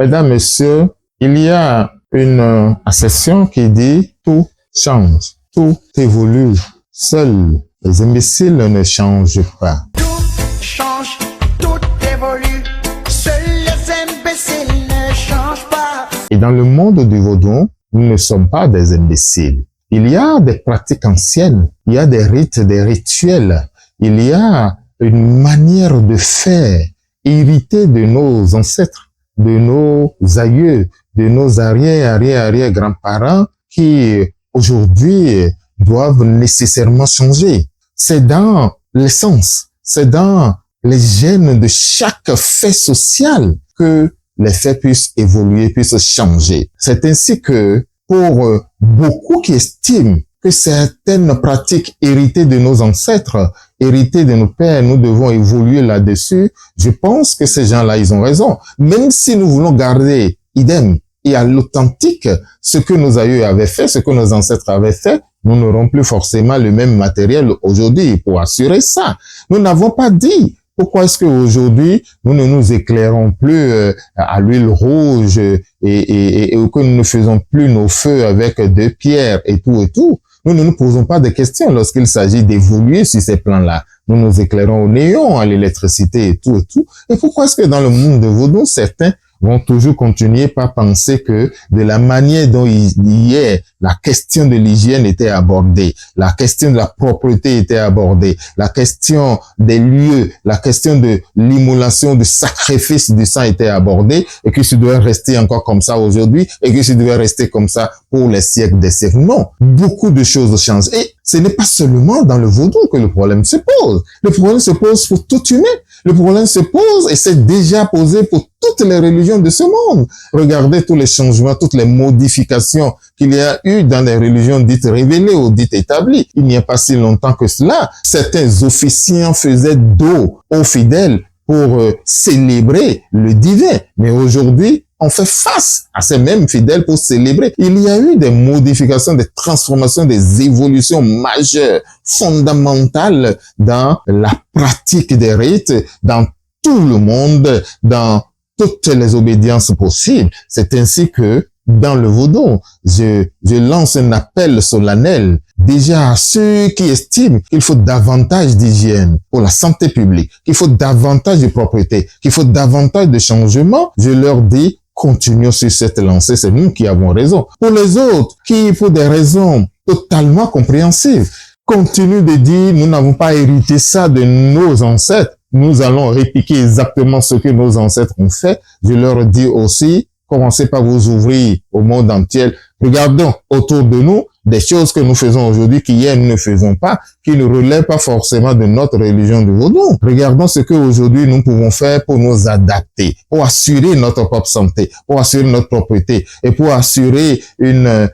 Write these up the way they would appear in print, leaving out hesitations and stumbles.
Mesdames, Messieurs, il y a une assertion qui dit tout change, tout évolue. Seuls les imbéciles ne changent pas. Tout change, tout évolue. Seuls les imbéciles ne changent pas. Et dans le monde du vaudou, nous ne sommes pas des imbéciles. Il y a des pratiques anciennes, il y a des rites, des rituels, il y a une manière de faire héritée de nos ancêtres, de nos aïeux, de nos arrière-grands-parents qui aujourd'hui doivent nécessairement changer. C'est dans l'essence, c'est dans les gènes de chaque fait social que les faits puissent évoluer, puissent changer. C'est ainsi que pour beaucoup qui estiment que certaines pratiques héritées de nos ancêtres, héritées de nos pères, nous devons évoluer là-dessus, je pense que ces gens-là, ils ont raison. Même si nous voulons garder idem et à l'authentique ce que nos aïeux avaient fait, ce que nos ancêtres avaient fait, nous n'aurons plus forcément le même matériel aujourd'hui pour assurer ça. Nous n'avons pas dit pourquoi est-ce qu'aujourd'hui, nous ne nous éclairons plus à l'huile rouge et que nous ne faisons plus nos feux avec deux pierres et tout. Nous ne nous posons pas de questions lorsqu'il s'agit d'évoluer sur ces plans-là. Nous nous éclairons au néon, à l'électricité et tout. Et pourquoi est-ce que dans le monde de vaudou, certains vont toujours continuer par penser que de la manière dont hier la question de l'hygiène était abordée, la question de la propreté était abordée, la question des lieux, la question de l'immolation, du sacrifice du sang était abordée, et que ça doit rester encore comme ça aujourd'hui, et que ça devait rester comme ça pour les siècles des siècles. Non, beaucoup de choses changent. Et ce n'est pas seulement dans le vaudou que le problème se pose. Le problème se pose pour tout humain. Le problème se pose et s'est déjà posé pour toutes les religions de ce monde. Regardez tous les changements, toutes les modifications qu'il y a eu dans les religions dites révélées ou dites établies. Il n'y a pas si longtemps que cela, certains officiants faisaient dos aux fidèles pour célébrer le divin. Mais aujourd'hui, on fait face à ces mêmes fidèles pour célébrer. Il y a eu des modifications, des transformations, des évolutions majeures, fondamentales dans la pratique des rites, dans tout le monde, dans toutes les obédiences possibles. C'est ainsi que dans le vaudou, je lance un appel solennel déjà à ceux qui estiment qu'il faut davantage d'hygiène pour la santé publique, qu'il faut davantage de propreté, qu'il faut davantage de changement. Je leur dis, continuons sur cette lancée, c'est nous qui avons raison. Pour les autres, qui, pour des raisons totalement compréhensibles, continuent de dire, nous n'avons pas hérité ça de nos ancêtres, nous allons répliquer exactement ce que nos ancêtres ont fait. Je leur dis aussi, commencez par vous ouvrir au monde entier. Regardons autour de nous des choses que nous faisons aujourd'hui qu'hier nous ne faisons pas, qui ne relèvent pas forcément de notre religion du vaudou. Regardons ce qu'aujourd'hui nous pouvons faire pour nous adapter, pour assurer notre propre santé, pour assurer notre propriété et pour assurer une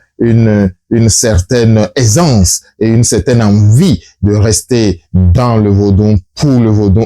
certaine aisance et une certaine envie de rester dans le vaudou, pour le vaudou